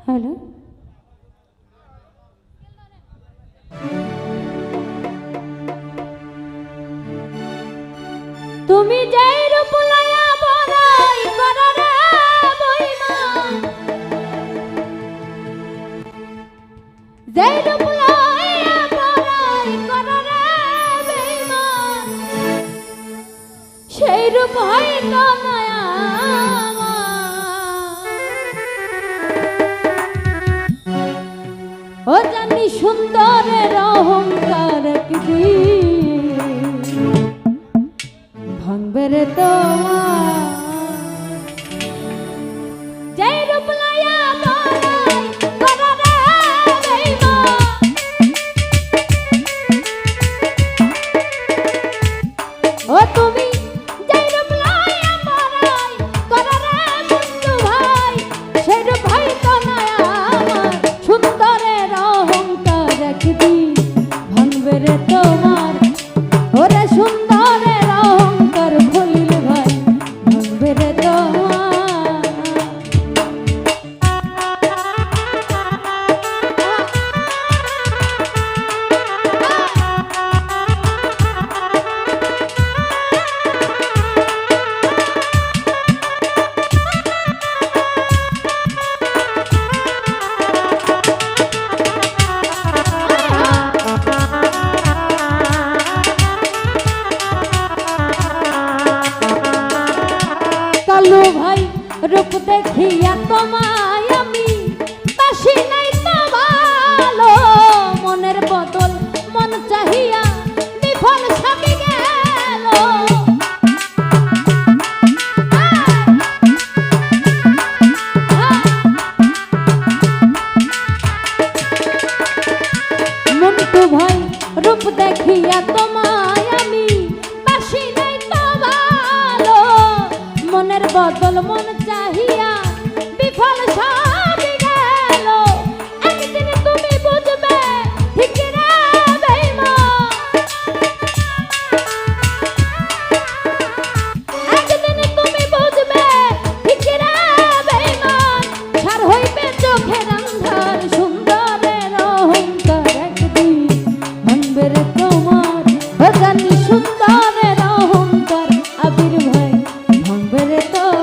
Hello, তুমি যেই রূপ লয়া বড়াই করো রে বইমান, যেই রূপ লয়া বড়াই করো রে বেঈমান, সেই রূপ হয়তো নয়া ও জানি সুন্দরের অহংকার ভাঙবে রে তোমার যেই রূপ লয়া বড়াই করো রে বেঈমান, ও তুমি যেই রূপ লয়া বড়াই করো রে বন্ধু ভাই, সেই রূপ হয়তো না আমার সুন্দরের অহংকার একদিন ভাঙবে রে তোমার, ওরে সুন্দরের অহংকার ভুলিল ভাই ভাঙবে রে তোমার। কালু ভাই রূপ দেখিয়া তোমায় আমি বাসি নাই তো ভালো, মনের বদল মন চাহিয়া বিফল সবই গেল, মন্টু ভাই রূপ দেখিয়া তোমায় আমি বাসি নাই তো ভালো, মনের বদল মন চাহিয়া বিফল সবই গেল, একদিন তুমি বুঝবে ঠিক রে বেঈমান, একদিন তুমি বুঝবে ঠিক রে বেঈমান, সার হইবে চোখের আন্ধার সুন্দরের অহংকার একদিন ভাঙবে রে তোমার, ও জানি সুন্দরের অহংকার আবির ভাই ভাঙবে রে তোমার।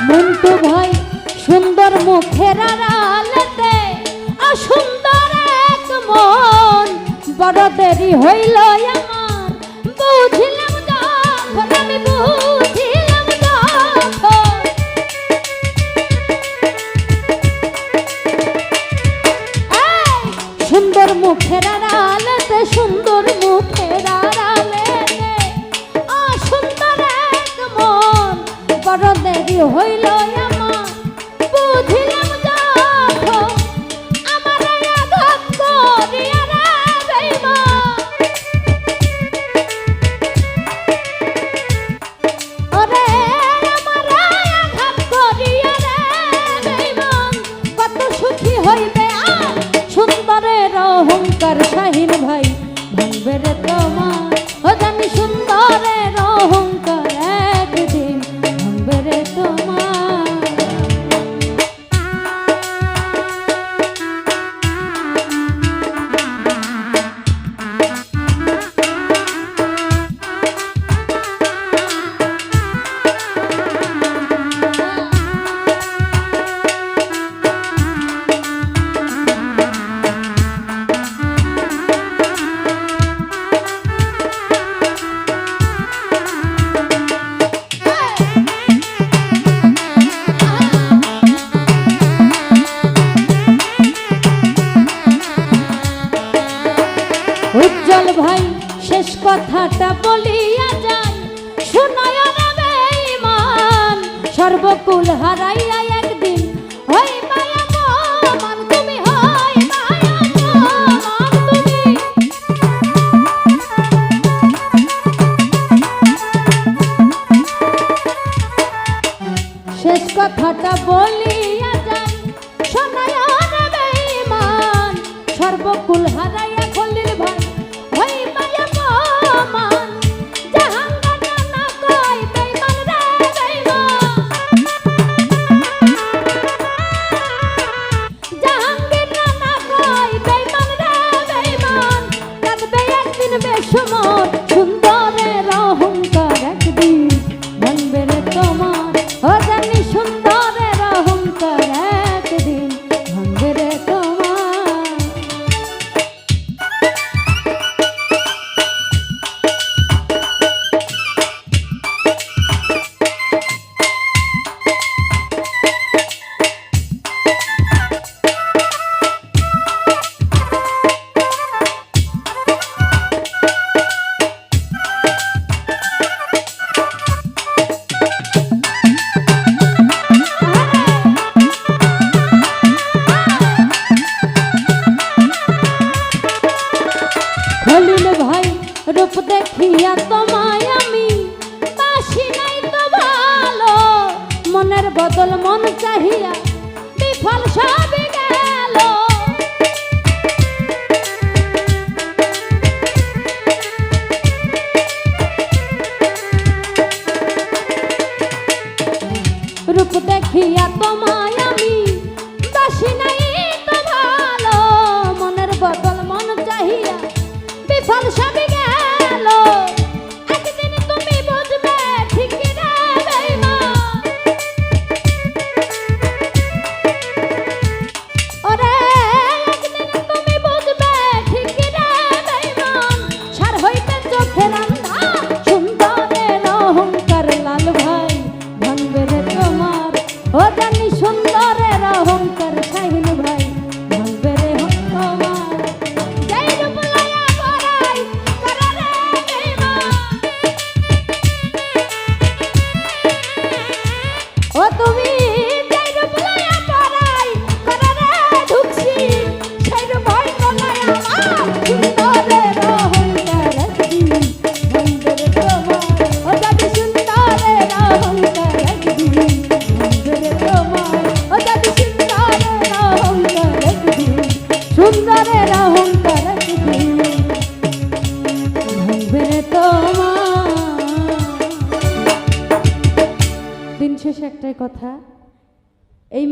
মন্টু ভাই সুন্দর মুখের আড়ালেতে অসুন্দর এক মন, বড় দেরি হইল আমার বুঝিলাম যখন, আমি বুঝিলাম যখন, এই সুন্দর মুখের আড়ালেতে, সুন্দর মুখের আড়ালেতে অসুন্দর এক মন, বড় দেরি হইল আমার বুঝিলাম যখন, আমার আঘাত করিয়া রে বেঈমান, ওরে আমার আঘাত করিয়া রে বেঈমান, কত সুখী হইবে আর সুন্দরের অহংকার শাহিন ভাই ভাঙবে রে তোমার, ও জানি সুন্দরের অহংকার একদিন ভাঙবে রে তোমার। শেষ কথাটা বলিয়া যাই শোনায় রে বেঈমান সর্বকুল হারাইয়া একদিন হই মায়া মান তুমি হই মায়া মান তুমি শেষ কথাটা বলিয়া যাই শোনায় রে বেঈমান সর্বকুল হারাইয়া খলিল ভাই হই মায়া মান জাহাঙ্গনা না কই বেঈমান রে বেঈমান জাহাঙ্গনা না কই বেঈমান রে বেঈমান কাঁদবে একদিন বেসুমর সুন্দরের অহংকার একদিন ভাঙবে রে তোমার ও জানি সুন্দরের অহংকার একদিন ভাঙবে রে তোমার খলিল ভাই রূপ দেখিয়া তোমায় আমি বাসি নাই তো ভালো মনের বদল মন চাহিয়া বিফল সবই গেল রূপ দেখিয়া তোমায় আমি বাসি নাই তো ভালো মনের বদল মন চাহিয়া বিফল সবই গেল একদিন তুমি বুঝবে ঠিক রে বেঈমান ওরে একদিন তুমি বুঝবে ঠিক রে বেঈমান সার হইতে চোখের আন্ধা সুন্দরের অহংকার লাল ভাই ভাঙবে রে তোমার ও জানি সুন্দরের অহংকার শাহিন ভাই ভাঙবে রে তোমার যেই রূপ লইয়া বড়াই করে রে বেঈমান ও তুমি যেই রূপ লইয়া বড়াই করে রে ঢুকছি সেই রূপ হইতো না আমার সুন্দরের অহংকার একদিন ভাঙবে রে তোমার ও জানি সুন্দরের অহংকার একদিন ভাঙবে রে তোমার ও জানি সুন্দরের অহংকার একদিন সুন্দরের অহংকার একদিন ভাঙবে রে তোমার দিন শেষে একটাই কথা এই